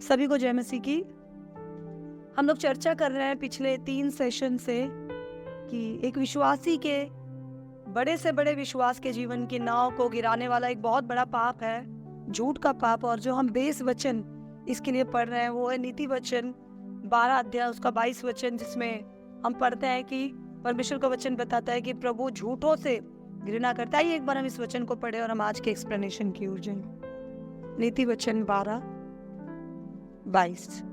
सभी को जय मसीह की। हम लोग चर्चा कर रहे हैं पिछले 3 सेशन से कि एक विश्वासी के बड़े से बड़े विश्वास के जीवन की नाव को गिराने वाला एक बहुत बड़ा पाप है झूठ का पाप। और जो हम बेस वचन इसके लिए पढ़ रहे हैं वो है नीति वचन 12 अध्याय उसका 22 वचन, जिसमें हम पढ़ते हैं कि परमेश्वर का वचन बताता है कि प्रभु झूठों से घृणा करता है। एक बार हम इस वचन को पढ़े और हम आज के एक्सप्लेनेशन की ओर जाएं। नीति वचन 12:22।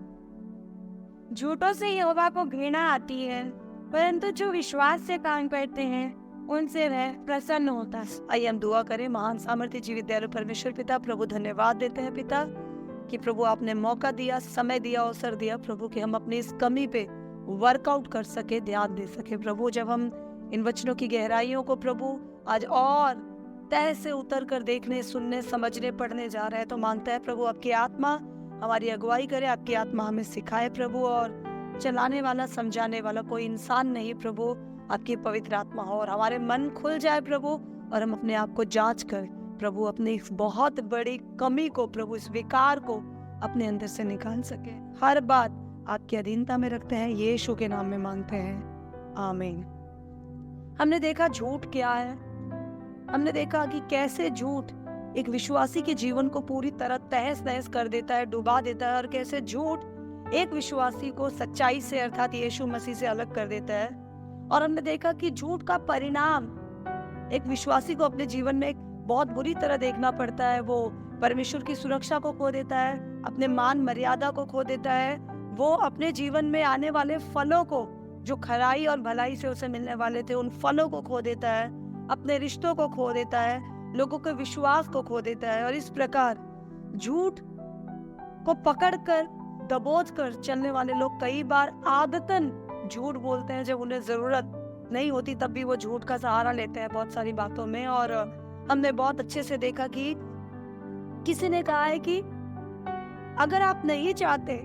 झूठों से यहोवा को घृणा आती है, परंतु जो विश्वास से काम करते हैं उनसे वह प्रसन्न होता है। आइए हम दुआ करें। महान सामर्थ्य जीवित दयालु परमेश्वर पिता, प्रभु धन्यवाद देते हैं पिता कि प्रभु आपने मौका दिया, समय दिया, अवसर दिया प्रभु कि हम अपनी इस कमी पे वर्कआउट कर सके, ध्यान दे सके। प्रभु जब हम इन वचनों की गहराइयों को प्रभु आज और तह से उतर कर देखने, सुनने, समझने, पढ़ने जा रहे हैं तो मांगता है प्रभु आपकी आत्मा हमारी अगुवाई करे, आपकी आत्मा हमें सिखाए प्रभु। और चलाने वाला, समझाने वाला कोई इंसान नहीं प्रभु, आपकी पवित्र आत्मा हो और हमारे मन खुल जाए प्रभु और हम अपने आप को जांच कर प्रभु अपनी इस बहुत बड़ी कमी को, प्रभु इस विकार को अपने अंदर से निकाल सके। हर बात आपकी अधीनता में रखते हैं, यीशु के नाम में मांगते हैं, आमीन। हमने देखा झूठ क्या है, हमने देखा कि कैसे झूठ एक विश्वासी के जीवन को पूरी तरह तहस नहस कर देता है, डुबा देता है, और कैसे झूठ एक विश्वासी को सच्चाई से अर्थात यीशु मसीह से अलग कर देता है। और हमने देखा कि झूठ का परिणाम एक विश्वासी को अपने जीवन में एक बहुत बुरी तरह देखना पड़ता है। वो परमेश्वर की सुरक्षा को खो देता है, अपने मान मर्यादा को खो देता है, वो अपने जीवन में आने वाले फलों को, जो खराई और भलाई से उसे मिलने वाले थे, उन फलों को खो देता है, अपने रिश्तों को खो देता है, लोगों के विश्वास को खो देता है। और इस प्रकार झूठ को पकड़कर दबोच कर चलने वाले लोग कई बार आदतन झूठ बोलते हैं। जब उन्हें जरूरत नहीं होती तब भी वो झूठ का सहारा लेते हैं बहुत सारी बातों में। और हमने बहुत अच्छे से देखा कि किसी ने कहा है कि अगर आप नहीं चाहते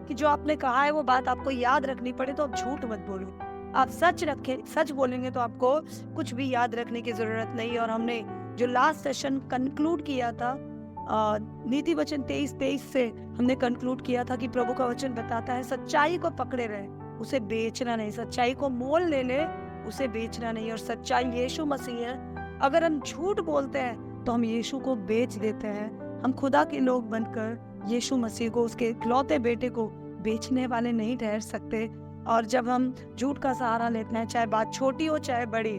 कि जो आपने कहा है वो बात आपको याद रखनी पड़े तो आप झूठ मत बोलो, आप सच रखें। सच बोलेंगे तो आपको कुछ भी याद रखने की जरूरत नहीं। और हमने जो लास्ट सेशन कंक्लूड किया था नीति वचन 23:23 से हमने कंक्लूड किया था कि प्रभु का वचन बताता है सच्चाई को पकड़े रहे, उसे बेचना नहीं। सच्चाई को मोल ले ले, उसे बेचना नहीं। और सच्चाई यीशु मसीह है। अगर हम झूठ बोलते हैं तो हम यीशु को बेच देते हैं। हम खुदा के लोग बनकर यीशु मसीह को, उसके इकलौते बेटे को बेचने वाले नहीं ठहर सकते। और जब हम झूठ का सहारा लेते हैं, चाहे बात छोटी हो चाहे बड़ी,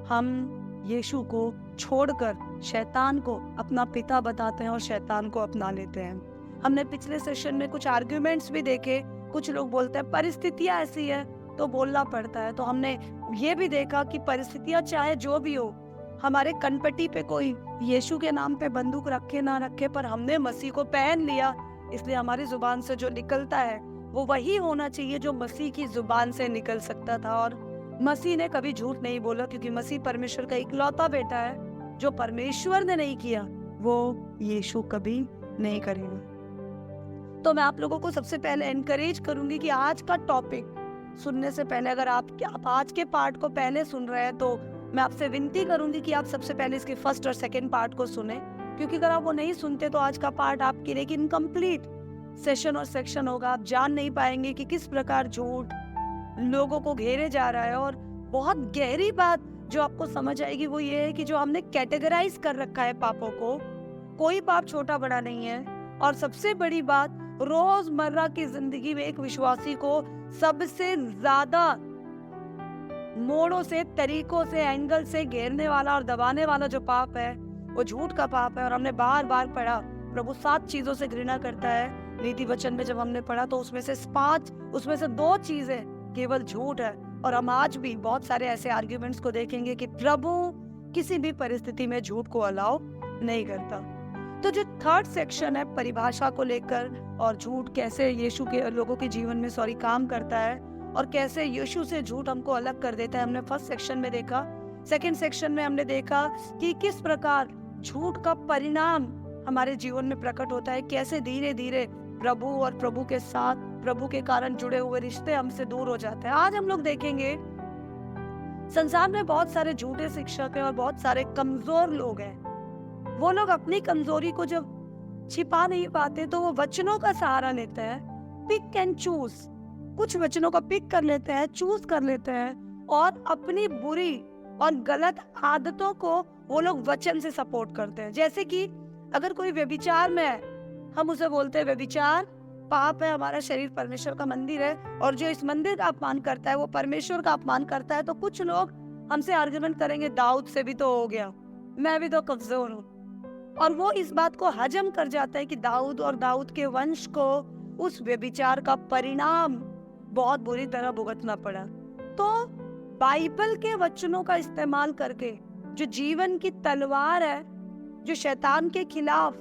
हम यीशु को छोड़कर शैतान को अपना पिता बताते हैं और शैतान को अपना लेते हैं। हमने पिछले सेशन में कुछ आर्ग्यूमेंट्स भी देखे। कुछ लोग बोलते हैं परिस्थितियां ऐसी है तो बोलना पड़ता है। तो हमने ये भी देखा कि परिस्थितियां चाहे जो भी हो, हमारे कनपटी पे कोई यीशु के नाम पे बंदूक रखे ना रखे, पर हमने मसीह को पहन लिया, इसलिए हमारी जुबान से जो निकलता है वो वही होना चाहिए जो मसीह की जुबान से निकल सकता था। और मसीह ने कभी झूठ नहीं बोला, क्योंकि मसीह परमेश्वर का इकलौता बेटा है। जो परमेश्वर ने नहीं किया वो यीशु कभी नहीं करेगा। तो मैं आप लोगों को सबसे पहले एनकरेज करूंगी कि आज का टॉपिक सुनने से पहले, अगर आप आज के पार्ट को पहले सुन रहे हैं तो मैं आपसे विनती करूंगी कि आप सबसे पहले इसके फर्स्ट और सेकंड पार्ट को सुने, क्योंकि अगर आप वो नहीं सुनते तो आज का पार्ट आपके लिए इनकम्प्लीट सेशन और सेक्शन होगा। आप जान नहीं पाएंगे कि किस प्रकार झूठ लोगों को घेरे जा रहा है। और बहुत गहरी बात जो आपको समझ आएगी वो ये है कि जो हमने कैटेगराइज कर रखा है पापों को, कोई पाप छोटा बड़ा नहीं है। और सबसे बड़ी बात, रोजमर्रा की जिंदगी में एक विश्वासी को सबसे ज्यादा मोड़ों से, तरीकों से, एंगल से घेरने वाला और दबाने वाला जो पाप है वो झूठ का पाप है। और हमने बार बार पढ़ा प्रभु 7 चीजों से घृणा करता है। नीति वचन में जब हमने पढ़ा तो उसमें से 2 चीजें केवल झूठ है। और हम आज भी बहुत सारे ऐसे आर्ग्यूमेंट्स को देखेंगे कि प्रभु किसी भी परिस्थिति में झूठ को अलाउ नहीं करता। तो जो थर्ड सेक्शन है परिभाषा को लेकर, और झूठ कैसे यीशु के लोगों के जीवन में काम करता है और कैसे यीशु से झूठ हमको अलग कर देता है, हमने फर्स्ट सेक्शन में देखा। सेकंड सेक्शन में हमने देखा कि किस प्रकार झूठ का परिणाम हमारे जीवन में प्रकट होता है, कैसे धीरे धीरे प्रभु और प्रभु के साथ, प्रभु के कारण जुड़े हुए रिश्ते हमसे दूर हो जाते हैं। आज हम लोग देखेंगे संसार में बहुत सारे झूठे शिक्षक हैं और बहुत सारे कमजोर लोग हैं। वो लोग अपनी कमजोरी को जब छिपा नहीं पाते तो वो वचनों का सहारा लेते हैं, पिक एंड चूज, कुछ वचनों का पिक कर लेते हैं, चूज कर लेते हैं और अपनी बुरी और गलत आदतों को वो लोग वचन से सपोर्ट करते हैं। जैसे कि अगर कोई व्यभिचार में है, हम उसे बोलते हैं व्यभिचार पाप है, हमारा शरीर परमेश्वर का मंदिर है और जो इस मंदिर का अपमान करता है वो परमेश्वर का अपमान करता है। तो कुछ लोग हमसे आर्गुमेंट करेंगे, दाऊद से भी तो हो गया, मैं भी तो कमजोर हूँ, और वो इस बात को हजम कर जाता है कि दाऊद और दाऊद के वंश को उस व्यभिचार का परिणाम बहुत बुरी तरह भुगतना पड़ा। तो बाइबल के वचनों का इस्तेमाल करके, जो जीवन की तलवार है, जो शैतान के खिलाफ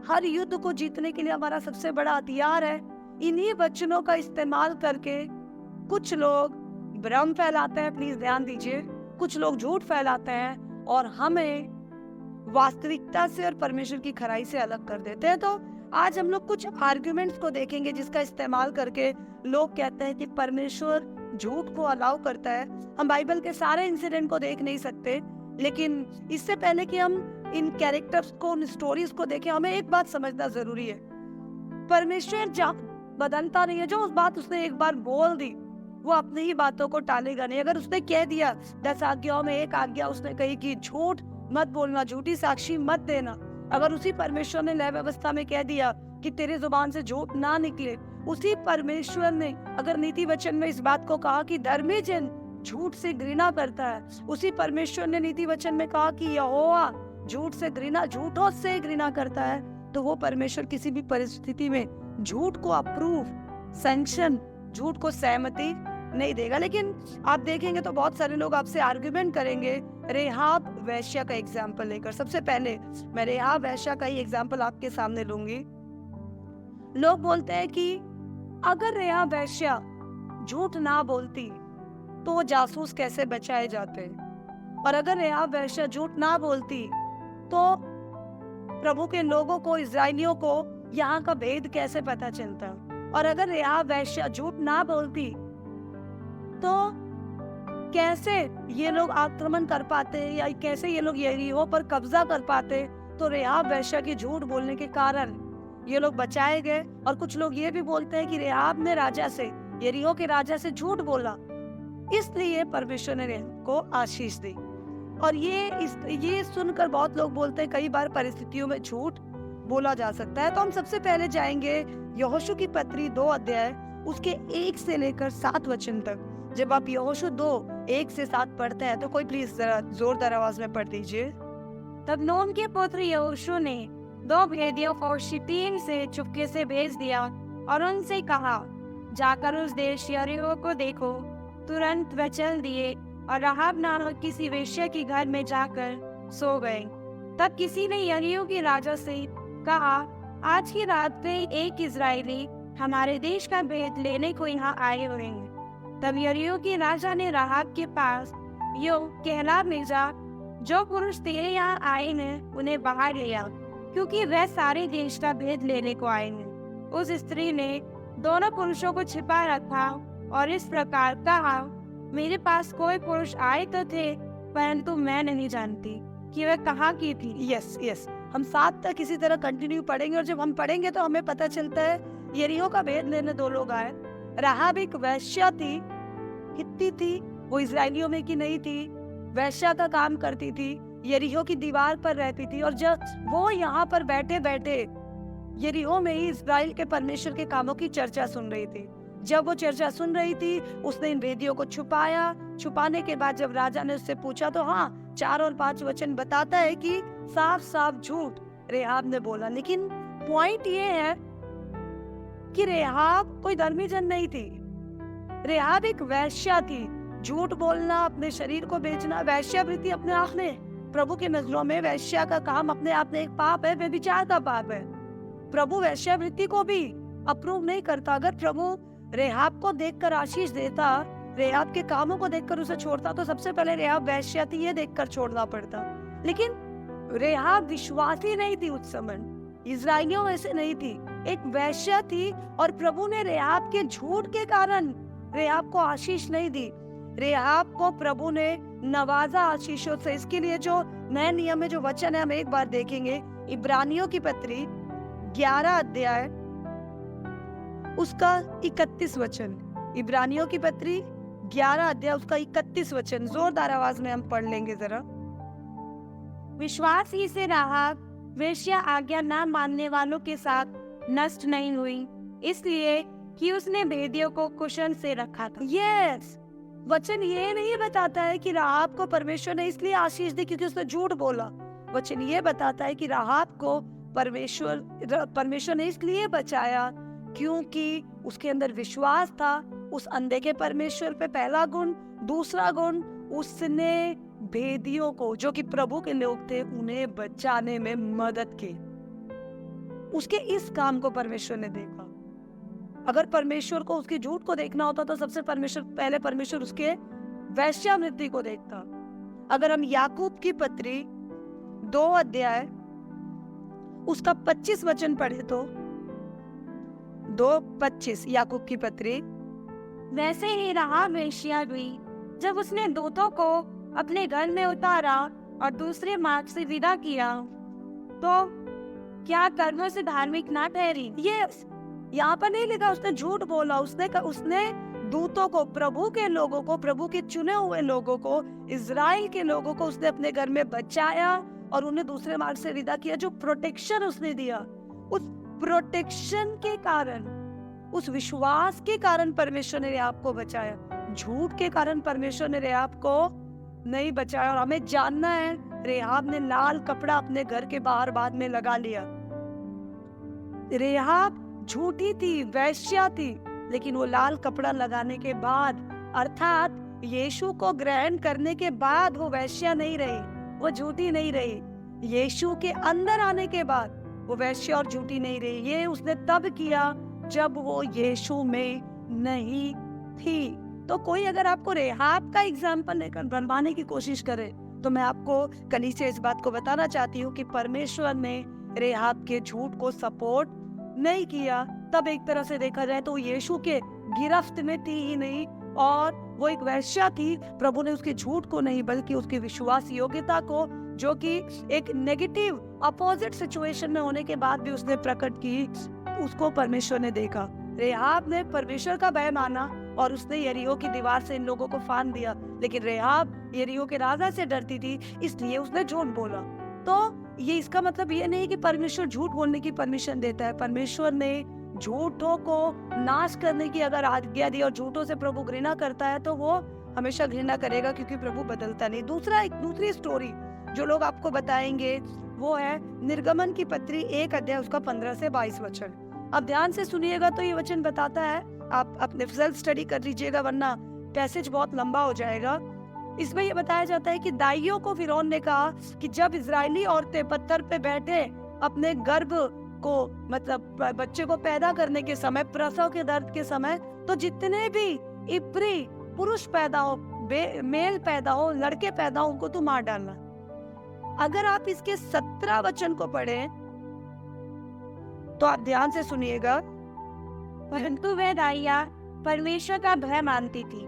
हर युद्ध को जीतने के लिए हमारा सबसे बड़ा हथियार है, इन्हीं वचनों का इस्तेमाल करके कुछ लोग भ्रम फैलाते हैं, प्लीज ध्यान दीजिए, कुछ लोग झूठ फैलाते हैं और हमें वास्तविकता से और परमेश्वर की खराई से अलग कर देते हैं। तो आज हम लोग कुछ आर्गुमेंट्स को देखेंगे जिसका इस्तेमाल करके लोग कहते हैं कि परमेश्वर झूठ को अलाउ करता है। हम बाइबल के सारे इंसिडेंट को देख नहीं सकते, लेकिन इससे पहले कि हम इन कैरेक्टर्स को, उन स्टोरीज को देखें, हमें एक बात समझना जरूरी है, परमेश्वर बदलता नहीं है। जो उस बात उसने एक बार बोल दी वो अपनी ही बातों को टालेगा नहीं। अगर उसने कह दिया 10 आज्ञाओं में एक आज्ञा उसने कही कि झूठ मत बोलना, झूठी साक्षी मत देना, अगर उसी परमेश्वर ने न्याय व्यवस्था में कह दिया कि तेरे जुबान से झूठ ना निकले, उसी परमेश्वर ने अगर नीति वचन में इस बात को कहा कि धर्मी जन झूठ से घृणा करता है, उसी परमेश्वर ने नीति वचन में कहा कि यहोवा झूठों से घृणा करता है, तो वो परमेश्वर किसी भी परिस्थिति में झूठ को अप्रूव, सैंक्शन, झूठ को सहमति नहीं देगा। लेकिन आप देखेंगे तो बहुत सारे लोग आपसे आर्गुमेंट करेंगे रेहाब वैश्या का एग्जाम्पल लेकर। सबसे पहले मैं रेहाब वैश्या का ही एग्जाम्पल आपके सामने लूंगी। लोग बोलते हैं कि अगर रेहाब वैश्या झूठ ना बोलती तो वो जासूस कैसे बचाए जाते, और अगर रेहाब वैश्या झूठ ना बोलती तो प्रभु के लोगों को, इजराइलियों को यहाँ का भेद कैसे पता चलता, और अगर रेहाब वैश्या झूठ ना बोलती तो कैसे ये लोग आक्रमण कर पाते, या कैसे ये लोग यरीहो पर कब्जा कर पाते। तो रेहाब वैश्या के झूठ बोलने के कारण ये लोग बचाए गए। और कुछ लोग ये भी बोलते हैं कि रेहाब ने राजा से, यरीहो के राजा से झूठ बोला, इसलिए परमेश्वर ने रेहाब को आशीष दी। और ये सुनकर बहुत लोग बोलते हैं कई बार परिस्थितियों में झूठ बोला जा सकता है। तो हम सबसे पहले जाएंगे यहोशू की पत्री 2 अध्याय उसके 1 से लेकर 7 वचन तक। जब आप यहोशू 2:1 से 7 पढ़ते हैं तो कोई प्लीज जरा जोरदार आवाज में पढ़ दीजिए। तब नून के पुत्र यहोशू ने 2 भेदियों को शित्तीम से चुपके से भेज दिया और उनसे कहा, जाकर उस देश यरीहो को देखो। तुरंत वे चल दिए और राहाब नामक किसी वेश्या के घर में जाकर सो गए। तब किसी ने यरीहो के राजा से कहा, आज की रात में एक इजरायली हमारे देश का भेद लेने को यहाँ आए हुए हैं। तब यरीहो के राजा ने राहाब के पास यो कहला भेजा, जो पुरुष तेरे यहाँ आए हैं उन्हें बाहर ले आ, क्योंकि वह सारे देश का भेद लेने को आए हैं। उस स्त्री ने दोनों पुरुषों को छिपा रखा और इस प्रकार कहा, मेरे पास कोई पुरुष आए तो थे, परंतु मैं नहीं जानती कि वह कहाँ की थी। यस हम 7 तक इसी तरह कंटिन्यू पढ़ेंगे, और जब हम पढ़ेंगे तो हमें पता चलता है यरीहो का भेद लेने 2 लोग आए। राहाब एक वैश्या थी, हित्ती थी, वो इजराइलियों में की नहीं थी, वैश्या का काम करती थी, यरीहो की दीवार पर रहती थी। और जब वो यहाँ पर बैठे बैठे यरीहो में ही इजराइल के परमेश्वर के कामों की चर्चा सुन रही थी। जब वो चर्चा सुन रही थी उसने इन भेदियों को छुपाया। छुपाने के बाद जब राजा ने उससे पूछा तो 4 और 5 वचन बताता है कि साफ साफ झूठ रेहाब ने बोला। लेकिन पॉइंट ये है कि रेहाब कोई धर्मी जन नहीं थी, रेहाब एक वैश्या थी। झूठ बोलना, अपने शरीर को बेचना, वैश्यावृत्ति अपने आप में प्रभु के नजरों में वैश्या का काम अपने आप में एक पाप है, व्यभिचार का पाप है। प्रभु वैश्यावृत्ति को भी अप्रूव नहीं करता। अगर प्रभु रेहाब को देखकर आशीष देता, रेहाब के कामों को देखकर उसे छोड़ता, तो सबसे पहले रेहाब वैश्या थी ये देखकर छोड़ना पड़ता। लेकिन रेहाब विश्वासी नहीं थी उस समय, इजराइलियों में से नहीं थी, एक वैश्या थी। और प्रभु ने रेहाब के झूठ के कारण रेहाब को आशीष नहीं दी, रेहाब को प्रभु ने नवाजा आशीषों से। इसके लिए जो नए नियम में जो वचन है हम एक बार देखेंगे, इब्रानियों की पत्री 11 अध्याय उसका 31 वचन। इब्रानियों की पत्री 11 अध्याय उसका 31 वचन जोरदार आवाज में हम पढ़ लेंगे जरा। विश्वास ही से राहाब वेश्या आज्ञा न मानने वालों के साथ नष्ट नहीं हुई, इसलिए कि उसने भेदियों को कुशल से रखा था। यस, वचन ये नहीं बताता है कि राहाब को परमेश्वर ने इसलिए आशीष दी क्योंकि उसने झूठ बोला। वचन ये बताता है कि राहाब को परमेश्वर ने इसलिए बचाया क्योंकि उसके अंदर विश्वास था उस अंधे के परमेश्वर पे, पहला गुण। दूसरा गुण, उसने भेदियों को जो कि प्रभु के लोग थे उन्हें बचाने में मदद की। उसके इस काम को परमेश्वर ने देखा। अगर परमेश्वर को उसके झूठ को देखना होता तो सबसे पहले परमेश्वर उसके वैश्यावृत्ति को देखता। अगर हम याकूब की पत्री 2 अध्याय उसका 25 वचन पढ़े तो 2:25 याकूब की पत्री। वैसे ही राहाब वेश्या हुई जब उसने दूतों को अपने घर में उतारा और दूसरे मार्ग से विदा किया, तो क्या कर्मों से धार्मिक ना ठहरी? यस, यहाँ पर नहीं लिखा उसने झूठ बोला। उसने दूतों को, प्रभु के लोगों को, प्रभु के चुने हुए लोगों को, इजराइल के लोगों को उसने अपने घर में बचाया और उन्हें दूसरे मार्ग से विदा किया। जो प्रोटेक्शन उसने दिया, उस प्रोटेक्शन के कारण, उस विश्वास के कारण परमेश्वर ने रेहाब को बचाया। झूठ के कारण परमेश्वर ने रेहाब को नहीं बचाया। और हमें जानना है, रेहाब ने लाल कपड़ा अपने घर के बाहर बाद में लगा लिया। रेहाब झूठी थी, वैश्या थी, लेकिन वो लाल कपड़ा लगाने के बाद, अर्थात यीशु को ग्रहण करने के बाद वो वैश्या नहीं रही, वो झूठी नहीं रही। यीशु के अंदर आने के बाद वो वैश्या और झूठी नहीं रही। ये उसने तब किया जब वो यीशु में नहीं थी। तो कोई अगर आपको रेहाब का एग्जाम्पल लेकर बनवाने की कोशिश करे तो मैं आपको कलीसिया इस बात को बताना चाहती हूँ कि परमेश्वर ने रेहाब के झूठ को सपोर्ट नहीं किया। तब एक तरह से देखा जाए तो यीशु के गिरफ्त में थी ही नहीं, और वो एक वैश्या थी। प्रभु ने उसके झूठ को नहीं बल्कि उसकी विश्वास योग्यता को, जो कि एक नेगेटिव अपोजिट सिचुएशन में होने के बाद भी उसने प्रकट की, उसको परमेश्वर ने देखा। रेहाब ने परमेश्वर का भय माना और उसने यरीहो की दीवार से इन लोगों को फान दिया, लेकिन रेहाब यरीहो के राजा से डरती थी, इसलिए उसने झूठ बोला। तो ये इसका मतलब ये नहीं कि परमेश्वर झूठ बोलने की परमिशन देता है। परमेश्वर ने झूठों को नाश करने की अगर आज्ञा दी और झूठों से प्रभु घृणा करता है तो वो हमेशा घृणा करेगा, क्योंकि प्रभु बदलता नहीं। दूसरी स्टोरी जो लोग आपको बताएंगे वो है निर्गमन की पत्री 1 अध्याय उसका 15 से 22 वचन। अब ध्यान से सुनिएगा तो ये वचन बताता है, आप अपने सेल्फ स्टडी कर लीजिएगा वरना पैसेज बहुत लंबा हो जाएगा। इसमें यह बताया जाता है कि दाइयों को फिरौन ने कहा कि जब इजरायली औरतें पत्थर पे बैठे अपने गर्भ को, मतलब बच्चे को पैदा करने के समय, प्रसव के दर्द के समय, तो जितने भी इब्री पुरुष पैदा हो, मेल पैदा हो, लड़के पैदा हो, उनको तो मार डालना। अगर आप इसके 17 वचन को पढ़ें तो आप ध्यान से सुनिएगा। परंतु वह दाइया परमेश्वर का भय मानती थी,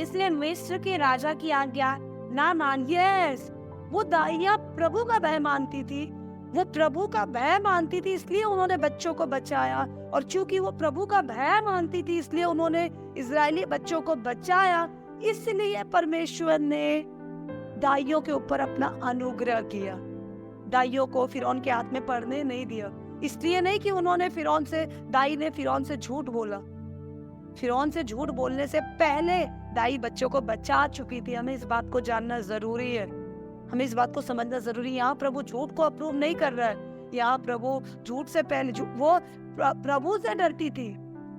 इसलिए मिस्र के राजा की आज्ञा ना मान। यस, वो दाइया प्रभु का भय मानती थी, वो प्रभु का भय मानती थी, इसलिए उन्होंने बच्चों को बचाया। और चूंकि वो प्रभु का भय मानती थी इसलिए उन्होंने इजरायली बच्चों को बचाया। इसलिए परमेश्वर ने दाइयों के ऊपर अपना अनुग्रह किया, दाइयों को फिरौन के हाथ में पड़ने नहीं दिया। इसलिए नहीं कि दाई ने फिरौन से झूठ बोला। फिरौन से झूठ बोलने से पहले दाई बच्चों को बचा चुकी थी। हमें इस बात को जानना जरूरी है, हमें इस बात को समझना जरूरी है। यहाँ प्रभु झूठ को अप्रूव नहीं कर रहा है। यहाँ प्रभु झूठ से पहले वो प्रभु से डरती थी,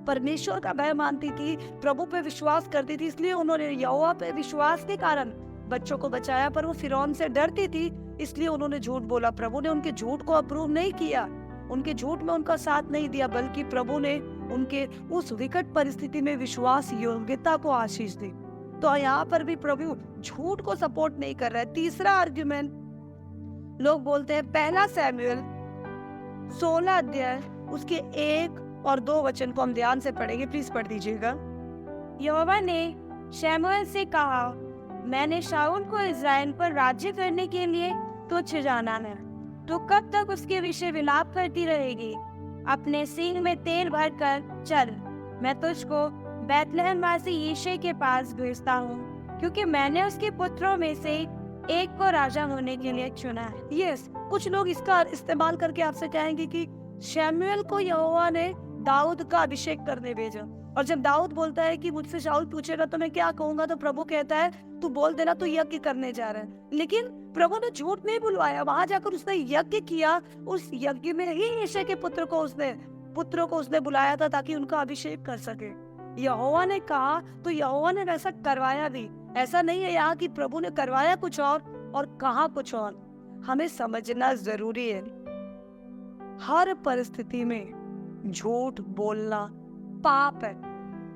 परमेश्वर का भय मानती थी, प्रभु पे विश्वास करती थी, इसलिए उन्होंने यहोवा पे विश्वास के कारण बच्चों को बचाया। पर वो फिरौन से डरती थी इसलिए उन्होंने झूठ बोला। प्रभु ने उनके झूठ को अप्रूव नहीं किया, उनके झूठ में उनका साथ नहीं दिया, बल्कि प्रभु ने उनके उस विकट परिस्थिति में विश्वास योग्यता को आशीष दी। तो यहाँ पर भी प्रभु झूठ को सपोर्ट नहीं कर रहा है। तीसरा आर्गुमेंट लोग बोलते हैं, 1 शमूएल 16 अध्याय उसके 1 और 2 वचन को हम ध्यान से पढ़ेंगे, प्लीज पढ़ दीजिएगा। यहोवा ने शमूएल से कहा, मैंने शाऊल को इस्राएल पर राज्य करने के लिए तुच्छ जाना है, तो कब तक उसके विषय विलाप करती रहेगी? अपने सींग में तेल भरकर चल, मैं तुझको बैतलहमवासी यीशे के पास भेजता हूँ, क्योंकि मैंने उसके पुत्रों में से एक को राजा होने के लिए चुना है। यस, कुछ लोग इसका इस्तेमाल करके आपसे कहेंगे कि शमूएल को यहोवा ने दाऊद का अभिषेक करने भेजा, और जब दाऊद बोलता है कि मुझसे शाऊल पूछेगा तो मैं क्या कहूंगा, तो प्रभु कहता है तू बोल देना तू यज्ञ करने जा रहा है। लेकिन प्रभु ने झूठ नहीं बुलवाया, वहां जाकर उसने यज्ञ किया। उस यज्ञ में ही यीशे के पुत्रों को उसने बुलाया था ताकि उनका अभिषेक कर सके। यहोवा ने कहा तो यहोवा ने वैसा करवाया भी। ऐसा नहीं है यहाँ कि प्रभु ने करवाया कुछ और कहा कुछ और। हमें समझना जरूरी है, हर परिस्थिति में झूठ बोलना पाप है,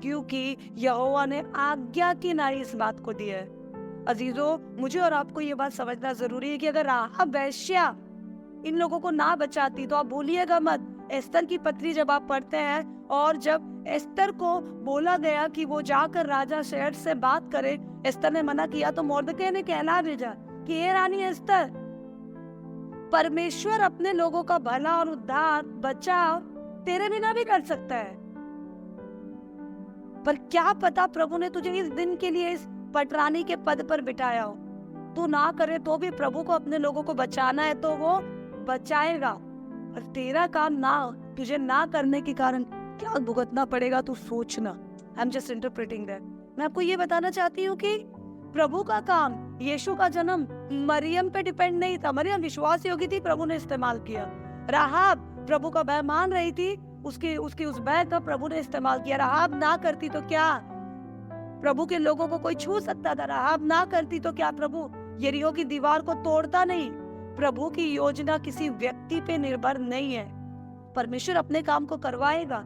क्योंकि यहोवा ने आज्ञा की नाई इस बात को दी है। अजीजों, मुझे और आपको ये बात समझना जरूरी है कि अगर राहाब वेश्या इन लोगों को ना बचाती तो आप भूलिएगा मत, एस्तर की पत्री जब आप पढ़ते हैं और जब एस्तर को बोला गया कि वो जाकर राजा शहर से बात करे, एस्तर ने मना किया तो मोर्दकै ने कहला भेजा कि हे रानी एस्तर, परमेश्वर अपने लोगों का भला और उद्धार बचाव तेरे बिना भी कर सकता है, पर क्या पता प्रभु ने तुझे इस दिन के लिए इस पटरानी के पद पर बिठाया हो। तू ना करे तो भी प्रभु को अपने लोगों को बचाना है तो वो बचाएगा, और तेरा काम तुझे ना करने के कारण क्या भुगतना पड़ेगा तू सोचना। I am just interpreting that. मैं आपको ये बताना चाहती हूँ कि प्रभु का काम, यीशु का जन्म मरियम पे डिपेंड नहीं था। मरियम विश्वास योग्य थी, प्रभु ने इस्तेमाल किया। राहाब प्रभु का भय मान रही थी, उसके उस भय का प्रभु ने इस्तेमाल किया। राहाब ना करती तो क्या प्रभु के लोगों को कोई छू सकता था? राहाब ना करती तो क्या प्रभु यरीहो की दीवार को तोड़ता नहीं? प्रभु की योजना किसी व्यक्ति पे निर्भर नहीं है। परमेश्वर अपने काम को करवाएगा,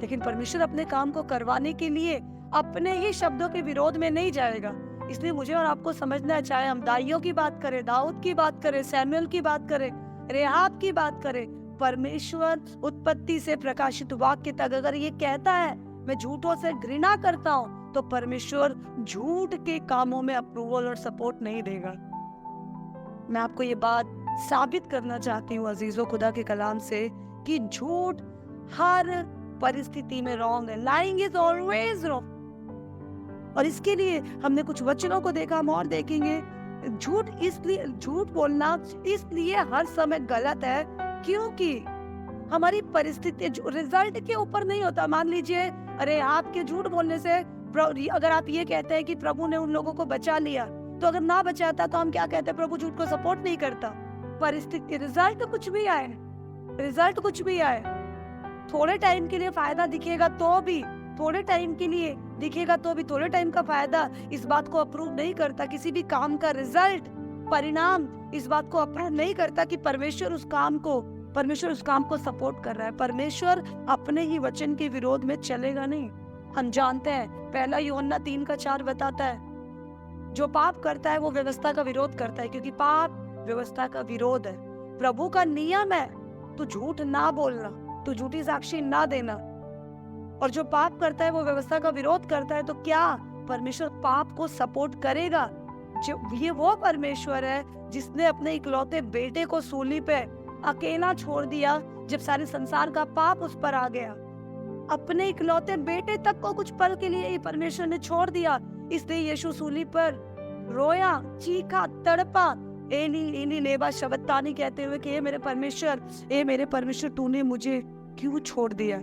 लेकिन परमेश्वर अपने काम को करवाने के लिए अपने ही शब्दों के विरोध में नहीं जाएगा। इसलिए मुझे और आपको समझना है, चाहे हम दाइयों की बात करें, दाऊद की बात करें, सैमुएल की बात करें, रेहाब की बात करें, परमेश्वर उत्पत्ति से प्रकाशित वाक्य तक अगर ये कहता है मैं झूठों से घृणा करता हूँ, तो परमेश्वर झूठ के कामों में अप्रूवल और सपोर्ट नहीं देगा। मैं आपको ये बात साबित करना चाहती हूँ अजीजों खुदा के कलाम से कि झूठ हर परिस्थिति में रॉन्ग है। Lying is always wrong. और इसके लिए हमने कुछ वचनों को देखा, हम और देखेंगे। झूठ बोलना इसलिए हर समय गलत है क्योंकि हमारी परिस्थिति रिजल्ट के ऊपर नहीं होता। मान लीजिए, अरे आपके झूठ बोलने से अगर आप ये कहते हैं कि प्रभु ने उन लोगों को बचा लिया, तो अगर ना बचाता तो हम क्या कहते हैं? प्रभु झूठ को सपोर्ट नहीं करता। परिस्थिति रिजल्ट कुछ भी आए, थोड़े टाइम के लिए फायदा दिखेगा तो भी, थोड़े टाइम का फायदा इस बात को अप्रूव नहीं करता। किसी भी काम का रिजल्ट, परिणाम इस बात को अप्रूव नहीं करता कि परमेश्वर उस काम को सपोर्ट कर रहा है। परमेश्वर अपने ही वचन के विरोध में चलेगा नहीं। हम जानते हैं, पहला यूहन्ना 3:4 बताता है, जो पाप करता है वो व्यवस्था का विरोध करता है, क्योंकि पाप व्यवस्था का विरोध है। प्रभु का नियम है तू झूठ ना बोलना, तू झूठी साक्षी ना देना, और जो पाप करता है वो व्यवस्था का विरोध करता है। तो क्या परमेश्वर पाप को सपोर्ट करेगा? ये वो परमेश्वर है जिसने अपने इकलौते बेटे को सूली पे अकेला छोड़ दिया जब सारे संसार का पाप उस पर आ गया। अपने इकलौते बेटे तक को कुछ पल के लिए परमेश्वर ने छोड़ दिया। इसलिए यीशु सूली पर रोया, चीखा, तड़पा, एली एली लेबा शबक्तानी कहते हुए कि हे मेरे परमेश्वर तूने मुझे क्यों छोड़ दिया?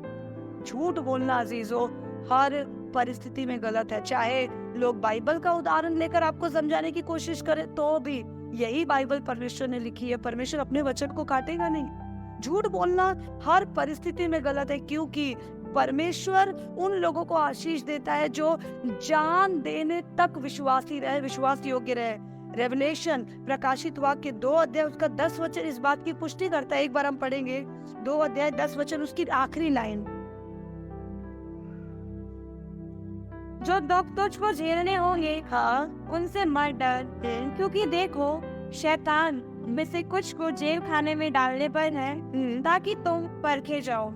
झूठ बोलना अजीजों हर परिस्थिति में गलत है। चाहे लोग बाइबल का उदाहरण लेकर आपको समझाने की कोशिश करें तो भी यही बाइबल परमेश्वर ने लिखी है। परमेश्वर अपने वचन को काटेगा नहीं। झूठ बोलना हर परिस्थिति में गलत है, क्योंकि परमेश्वर उन लोगों को आशीष देता है जो जान देने तक विश्वास योग्य रहे। रेवलेशन प्रकाशित वाक्य 2 अध्याय उसका 10 वचन इस बात की पुष्टि करता है। एक बार हम पढ़ेंगे 2 अध्याय 10 वचन, उसकी आखिरी लाइन, जो दुख तुझको झेलने होंगे उनसे मत डर, क्योंकि देखो शैतान में से कुछ को जेल खाने में डालने पर है, ताकि तुम परखे जाओ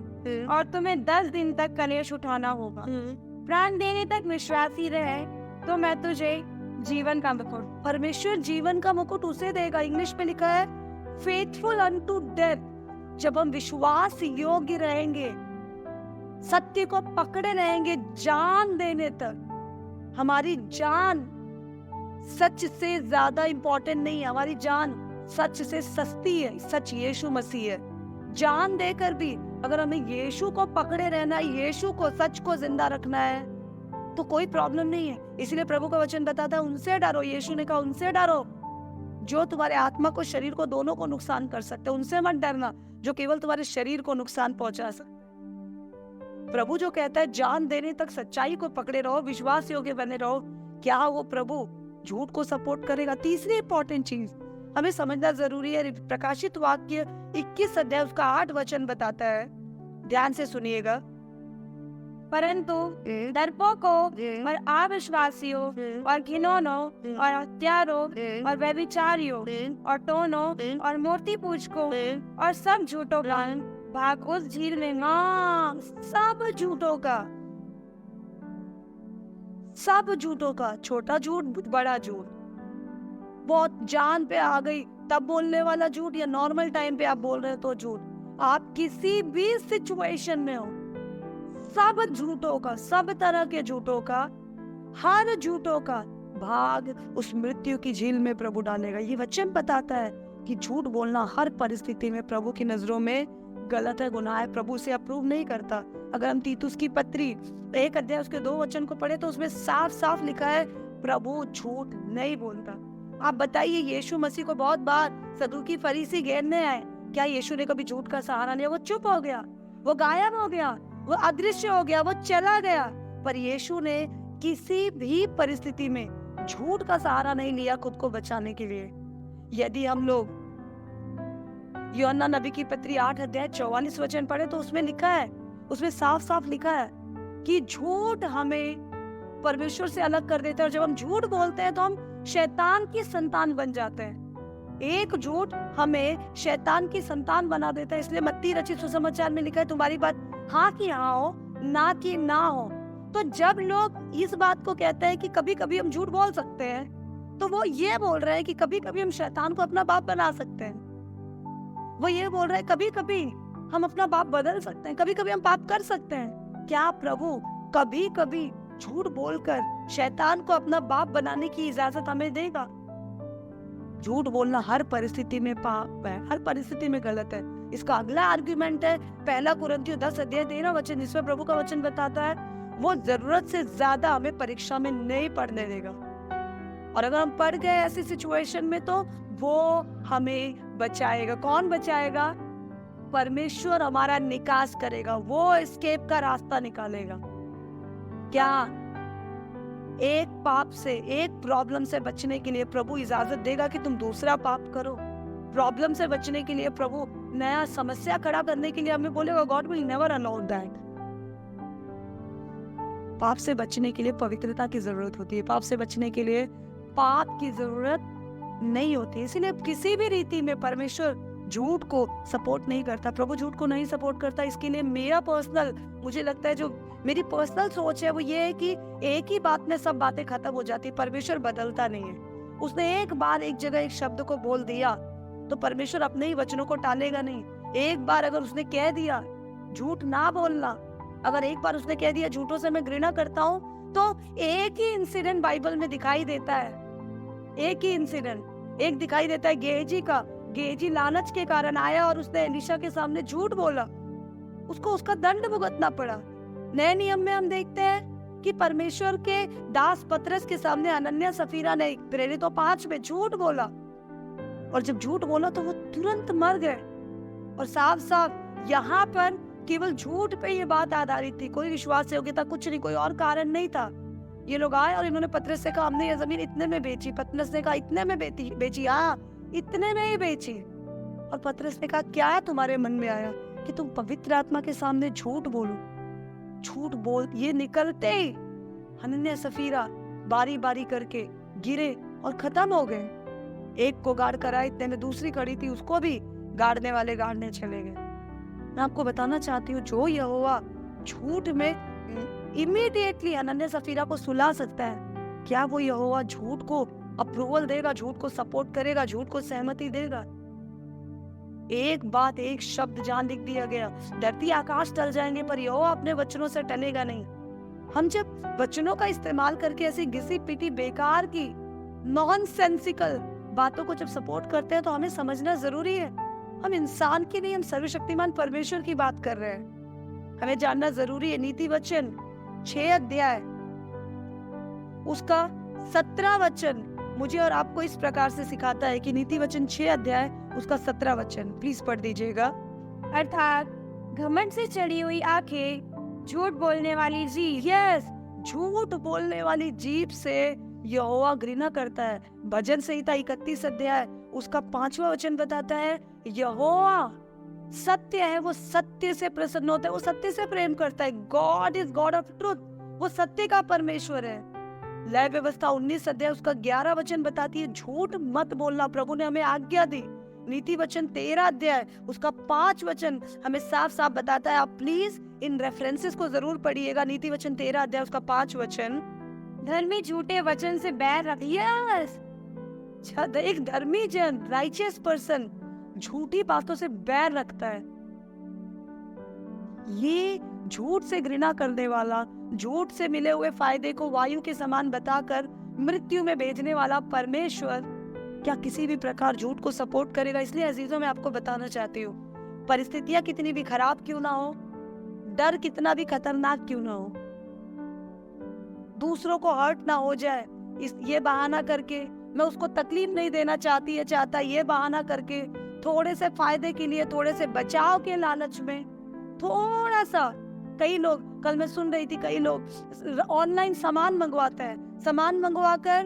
और तुम्हें 10 दिन तक कलेश उठाना होगा। प्राण देने तक विश्वासी रहे तो मैं तुझे जीवन का मुकुट, परमेश्वर जीवन का मुकुट उसे देगा। इंग्लिश में लिखा है फेथफुल अनटू डेथ। जब हम विश्वास योग्य रहेंगे, सत्य को पकड़े रहेंगे जान देने तक। हमारी जान सच से ज्यादा इंपॉर्टेंट नहीं है, हमारी जान सच से सस्ती है। सच यीशु मसीह है। जान देकर भी अगर हमें यीशु को पकड़े रहना है, यीशु को, सच को जिंदा रखना है, तो कोई प्रॉब्लम नहीं है। इसलिए प्रभु का वचन बताता है उनसे डरो। यीशु ने कहा उनसे डरो जो तुम्हारे आत्मा को, शरीर को, दोनों को नुकसान कर सकते हैं। उनसे मत डरना जो केवल तुम्हारे शरीर को नुकसान पहुंचा सकते। प्रभु जो कहता है जान देने तक सच्चाई को पकड़े रहो, विश्वास योग्य बने रहो, क्या वो प्रभु झूठ को सपोर्ट करेगा? तीसरी इंपॉर्टेंट चीज हमें समझना जरूरी है। प्रकाशित वाक्य 21 अध्याय उसका 8 वचन बताता है, ध्यान से सुनिएगा। परंतु डरपोकों और अविश्वासियों और घिनौनों और हत्यारों और व्यभिचारियों और टोनों और मूर्ति पूजकों और सब झूठों का भाग उस झील में सब झूठों का, सब झूठों का, छोटा झूठ, बड़ा झूठ, बहुत जान पे आ गई तब बोलने वाला झूठ, या नॉर्मल टाइम पे आप बोल रहे हो तो झूठ, आप किसी भी सिचुएशन में हो, सब झूठों का, सब तरह के झूठों का, हर झूठों का भाग उस मृत्यु की झील में प्रभु डालेगा। ये वचन बताता है कि झूठ बोलना हर परिस्थिति में प्रभु की नजरों में गलत है, गुनाह है, प्रभु से अप्रूव नहीं करता। अगर हम तीतुस की पत्री 1 अध्याय उसके 2 वचन को पढ़े तो उसमें साफ साफ लिखा है प्रभु झूठ नहीं बोलता। आप बताइए, यीशु मसीह को बहुत बार सदूकी फरीसी घेरने आए, क्या यीशु ने कभी झूठ का सहारा लिया? वो चुप हो गया, वो गायब हो गया, वो अदृश्य हो गया, वो चला गया। पर यीशु ने किसी भी परिस्थिति में झूठ का सहारा नहीं लिया खुद को बचाने के लिए। यदि हम लोग यूहन्ना नबी की पत्री 8 अध्याय 44 वचन पढ़े तो उसमें लिखा है, उसमें साफ साफ लिखा है कि झूठ हमें परमेश्वर से अलग कर देता है, और जब हम झूठ बोलते हैं तो हम शैतान की संतान बन जाते हैं। एक झूठ हमें शैतान की संतान बना देता है। इसलिए मत्ती रचित सुसमाचार में लिखा है तुम्हारी बात हाँ की हाँ हो, ना की ना हो। तो जब लोग इस बात को कहते हैं कि कभी कभी हम झूठ बोल सकते हैं, तो वो ये बोल रहे हैं कि कभी कभी हम शैतान को अपना बाप बना सकते हैं। वो ये बोल रहे हैं कभी कभी हम अपना बाप बदल सकते हैं, कभी कभी हम पाप कर सकते हैं। क्या प्रभु कभी कभी झूठ बोलकर शैतान को अपना बाप बनाने की इजाजत हमें देगा? झूठ बोलना हर परिस्थिति में पाप है, हर परिस्थिति में गलत है। इसका अगला आर्गुमेंट है 1 कुरिन्थियों 10 अध्याय 13 वचन, जिसमें प्रभु का वचन बताता है वो जरूरत से ज्यादा हमें परीक्षा में नहीं पढ़ने देगा, और अगर हम पढ़ गए ऐसी सिचुएशन में तो वो हमें बचाएगा। कौन बचाएगा? परमेश्वर हमारा निकास करेगा, वो एस्केप का रास्ता निकालेगा। क्या एक पाप से, एक प्रॉब्लम से बचने के लिए प्रभु इजाजत देगा कि तुम दूसरा पाप करो? प्रॉब्लम से बचने के लिए प्रभु नया समस्या खड़ा करने के लिए हमें बोलेगा? God will never allow that. पाप से बचने के लिए पवित्रता की जरूरत होती है, पाप से बचने के लिए पाप की जरूरत नहीं होती। इसीलिए किसी भी रीति में परमेश्वर झूठ को सपोर्ट नहीं करता, प्रभु झूठ को नहीं सपोर्ट करता। इसके लिए मेरा पर्सनल, मुझे लगता है जो मेरी पर्सनल सोच है वो ये है कि एक ही बात में सब बातें खत्म हो जाती। परमेश्वर बदलता नहीं है। उसने एक बार एक जगह एक शब्द को बोल दिया तो परमेश्वर अपने ही वचनों को टालेगा नहीं। एक बार अगर उसने कह दिया झूठ ना बोलना, अगर एक बार उसने कह दिया झूठों से मैं घृणा करता हूँ, तो एक ही इंसिडेंट बाइबल में दिखाई देता है, एक ही इंसिडेंट। एक दिखाई देता है गेहजी का। गेहजी लालच के कारण आया और उसने एलीशा के सामने झूठ बोला, उसको उसका दंड भुगतना पड़ा। नए नियम में हम देखते हैं कि परमेश्वर के दास पतरस के सामने अनन्या सफीरा ने प्रेरितों 5 में झूठ बोला, और जब झूठ बोला तो वो तुरंत मर गए। और साफ साफ यहाँ पर केवल झूठ पे ये बात आधारित थी, कोई विश्वास योग्यता कुछ नहीं, कोई और कारण नहीं था। ये लोग आए और इन्होंने पतरस से कहा हमने ये जमीन इतने में बेची। पतरस ने कहा इतने में बेची, हाँ इतने में ही बेची। और पतरस ने कहा क्या तुम्हारे मन में आया कि तुम पवित्र आत्मा के सामने झूठ बोलो? झूठ बोल ये निकलते ही हनन्या सफीरा बारी बारी करके गिरे और खत्म हो गए। एक को गाड़ कर आए, इतने में दूसरी खड़ी थी, उसको भी गाड़ने वाले गाड़ने चले गए। मैं आपको बताना चाहती हूँ जो यहोवा झूठ में इमीडिएटली हनन्या सफीरा को सुला सकता है, क्या वो यहोवा झूठ को अप्रूवल देगा, झूठ को सपोर्ट करेगा, झूठ को सहमति देगा? एक बात, एक शब्द जहां लिख दिया गया, धरती आकाश टल जाएंगे पर यहोवा अपने वचनों से टलेगा नहीं। हम जब वचनों का इस्तेमाल करके ऐसी घिसी पिटी बेकार की नॉनसेंसिकल बातों को जब सपोर्ट करते हैं तो हमें समझना जरूरी है हम इंसान की नहीं, हम सर्वशक्तिमान परमेश्वर की बात कर रहे हैं। हमें जानना जरूरी है। नीति वचन 6 अध्याय उसका 17 वचन मुझे और आपको इस प्रकार से सिखाता है कि नीति वचन 6 अध्याय उसका 17 वचन प्लीज पढ़ दीजिएगा। अर्थात घमंड से चढ़ी हुई आंखें, झूठ बोलने वाली जीभ। यस, झूठ बोलने वाली जीभ से यहोवा घृणा करता है। भजन संहिता 31 अध्याय उसका 5वां वचन बताता है यहोवा सत्य है, वो सत्य से प्रसन्न होता है, वो सत्य से प्रेम करता है। God is God of truth, वो सत्य का परमेश्वर है। लय व्यवस्था 19 अध्याय उसका 11 वचन बताती है झूठ मत बोलना, प्रभु ने हमें आज्ञा दी। नीति वचन 13 अध्याय उसका 5 वचन हमें साफ साफ बताता है। आप प्लीज इन रेफरेंसेस को जरूर पढ़िएगा। नीति वचन 13 अध्याय उसका 5 वचन, धर्मी झूठे वचन से बैर रख। यस, एक धर्मी जन, राइचियस पर्सन झूठी बातों से बैर रखता है। ये झूठ से घृणा करने वाला, झूठ से मिले हुए फायदे को वायु के समान बताकर मृत्यु में भेजने वाला परमेश्वर क्या किसी भी प्रकार झूठ को सपोर्ट करेगा? इसलिए अजीजों, मैं आपको बताना चाहती हूँ, परिस्थितियां कितनी भी खराब क्यों ना हो, डर कितना भी खतरनाक क्यों ना हो, दूसरों को हर्ट ना हो जाए इस ये बहाना करके, मैं उसको तकलीफ नहीं देना चाहती है चाहता, ये बहाना करके थोड़े से फायदे के लिए, थोड़े से बचाव के लालच में थोड़ा सा, कई लोग, कल मैं सुन रही थी, कई लोग ऑनलाइन सामान मंगवाते हैं, सामान मंगवाकर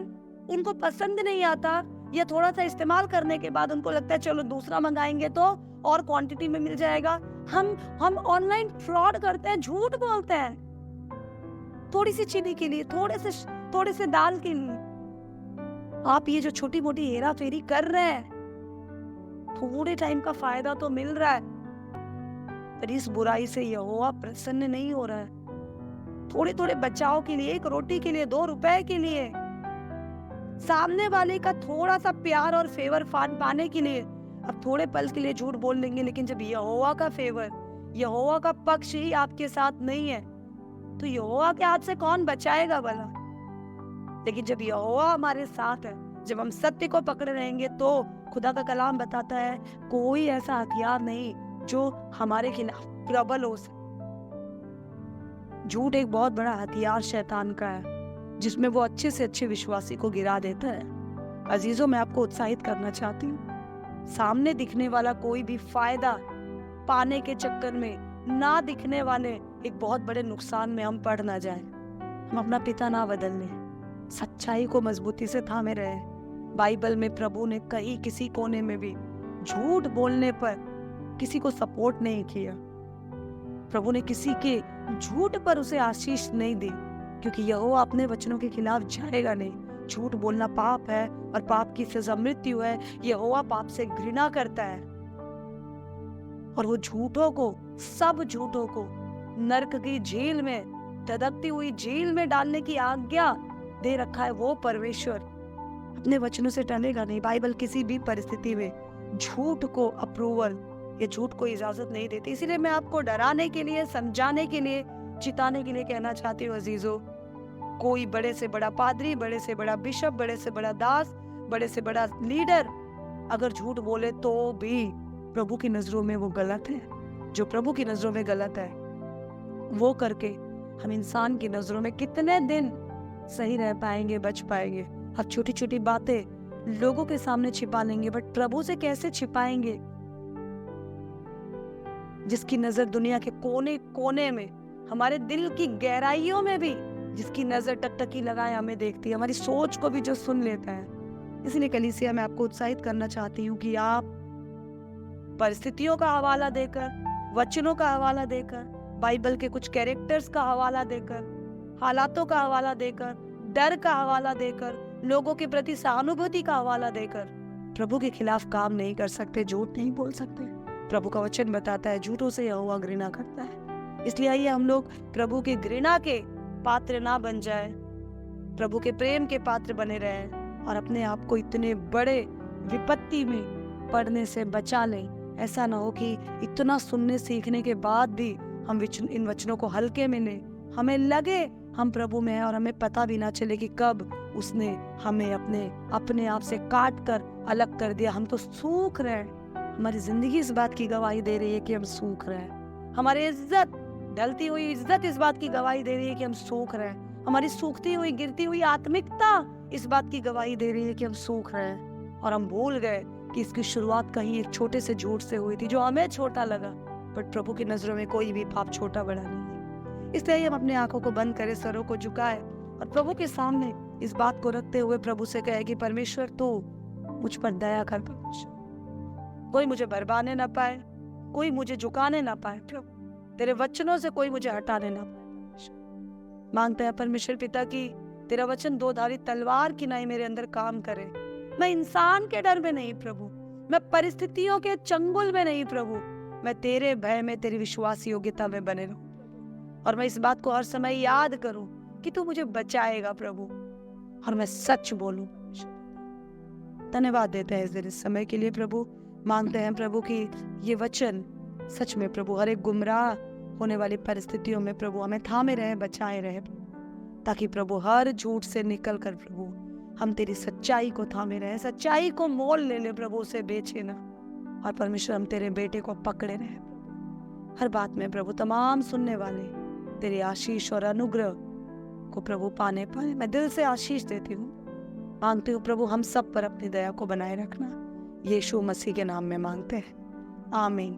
उनको पसंद नहीं आता या थोड़ा सा इस्तेमाल करने के बाद उनको लगता है चलो दूसरा मंगाएंगे तो और क्वांटिटी में मिल जाएगा। हम ऑनलाइन फ्रॉड करते हैं, झूठ बोलते हैं थोड़ी सी चीनी के लिए, थोड़े से दाल के लिए। आप ये जो छोटी मोटी हेरा फेरी कर रहे हैं, थोड़े टाइम का फायदा तो मिल रहा है, पर इस बुराई से यहोवा प्रसन्न नहीं हो रहा है। थोड़े बचाव के लिए, 1 रोटी के लिए, 2 रुपए के लिए, सामने वाले का थोड़ा सा प्यार और फेवर पाने के लिए अब थोड़े पल के लिए झूठ बोल लेंगे, लेकिन जब यहोवा का फेवर, यहोवा का पक्ष ही आपके साथ नहीं है तो यहोवा के हाथ से कौन बचाएगा भला? लेकिन जब यहोवा हमारे साथ है, जब हम सत्य को पकड़े रहेंगे तो खुदा का कलाम बताता है कोई ऐसा हथियार नहीं जो हमारे खिलाफ प्रबल हो सके। झूठ एक बहुत बड़ा हथियार शैतान का है जिसमें वो अच्छे से अच्छे विश्वासी को गिरा देता है। अजीजों, मैं आपको उत्साहित करना चाहती हूँ, सामने दिखने वाला कोई भी फायदा पाने के चक्कर में ना दिखने वाले एक बहुत बड़े नुकसान में हम पड़ ना जाए। हम अपना पिता ना बदल लें, सच्चाई को मजबूती से थामे रहे। बाइबल में प्रभु ने कहीं किसी कोने में भी झूठ बोलने पर किसी को सपोर्ट नहीं किया। प्रभु ने किसी के झूठ पर उसे आशीष नहीं दी, क्योंकि यहोवा अपने वचनों के खिलाफ जाएगा नहीं। झूठ बोलना पाप है और पाप की सजा मृत्यु है। यहोवा पाप से घृणा करता है और वो झूठों को, सब झूठों को नरक की झील में, धधकती हुई झील में डालने की आज्ञा दे रखा है। वो परमेश्वर अपने वचनों से टलेगा नहीं। बाइबल किसी भी परिस्थिति में झूठ को अप्रूवल या झूठ को इजाजत नहीं देती। इसीलिए मैं आपको डराने के लिए, समझाने के लिए, चिताने के लिए कहना चाहती हूँ अजीजों, कोई बड़े से बड़ा पादरी, बड़े से बड़ा बिशप, बड़े से बड़ा दास, बड़े से बड़ा लीडर अगर झूठ बोले तो भी प्रभु की नजरों में वो गलत है। जो प्रभु की नजरों में गलत है वो करके हम इंसान की नजरों में कितने दिन सही रह पाएंगे, बच पाएंगे? अब छोटी छोटी बातें लोगों के सामने छिपा लेंगे, बट प्रभु से कैसे छिपाएंगे? जिसकी नजर दुनिया के कोने कोने में, हमारे दिल की गहराइयों में भी, जिसकी नजर टकटकी लगाए हमें देखती है, हमारी सोच को भी जो सुन लेता है। इसलिए कलीसिया में आपको उत्साहित करना चाहती हूँ कि आप परिस्थितियों का हवाला देकर, वचनों का हवाला देकर, बाइबल के कुछ कैरेक्टर्स का हवाला देकर, हालातों का हवाला देकर, डर का हवाला देकर, लोगों के प्रति सहानुभूति का हवाला देकर प्रभु के खिलाफ काम नहीं कर सकते, झूठ नहीं बोल सकते। प्रभु का वचन बताता है झूठों से यहोवा घृणा करता है। इसलिए आइए हम लोग प्रभु के घृणा के पात्र ना बन जाए, प्रभु के प्रेम के पात्र बने रहें और अपने आप को इतने बड़े विपत्ति में पड़ने से बचा लें ऐसा ना हो कि इतना सुनने सीखने के बाद भी हम इन वचनों को हल्के में लें, हमें लगे हम प्रभु में हैं और हमें पता भी ना चले कि कब उसने हमें अपने आप से काट कर अलग कर दिया। हम तो सूख रहे हैं, हमारी जिंदगी इस बात की गवाही दे रही है कि हम सूख रहे हैं। हमारी इज्जत, ढलती हुई इज्जत इस बात की गवाही दे रही है कि हम सूख रहे हैं। हमारी सूखती हुई गिरती हुई आत्मिकता इस बात की गवाही दे रही है कि हम सूख रहे हैं। और हम भूल गए कि इसकी शुरुआत कहीं एक छोटे से झूठ से हुई थी जो हमें छोटा लगा, बट प्रभु की नजरों में कोई भी पाप छोटा बड़ा नहीं है। इसलिए हम अपने आंखों को बंद करें, सरों को झुकाए और प्रभु के सामने इस बात को रखते हुए प्रभु से कहे कि परमेश्वर तू मुझ पर दया कर। परमेश्वर, कोई मुझे बरबाने ना पाए, कोई मुझे झुकाने ना पाए, प्रभु तेरे वचनों से कोई मुझे हटाने ना पाए। परमेश्वर, मांगते हैं परमेश्वर पिता की तेरा वचन दो धारी तलवार की नाई मेरे अंदर काम करे। मैं इंसान के डर में नहीं प्रभु, मैं परिस्थितियों के चंगुल में नहीं प्रभु, मैं तेरे भय में, तेरी विश्वास योग्यता में बने रहूं और मैं इस बात को हर समय याद करूं कि तू मुझे बचाएगा प्रभु, और मैं सच बोलूं। धन्यवाद देते हैं इस दिन, इस समय के लिए प्रभु। मांगते हैं प्रभु कि ये वचन सच में प्रभु हर एक गुमराह होने वाली परिस्थितियों में प्रभु हमें थामे रहे, बचाए रहे, ताकि प्रभु हर झूठ से निकल कर प्रभु हम तेरी सच्चाई को थामे रहे, सच्चाई को मोल ले ले प्रभु, उसे बेचे ना। और परमेश्वर हम तेरे बेटे को पकड़े रहे हर बात में प्रभु। तमाम सुनने वाले तेरे आशीष और अनुग्रह को प्रभु पाने पाए, मैं दिल से आशीष देती हूँ। मांगती हूँ प्रभु हम सब पर अपनी दया को बनाए रखना, यीशु मसीह के नाम में मांगते हैं, आमीन।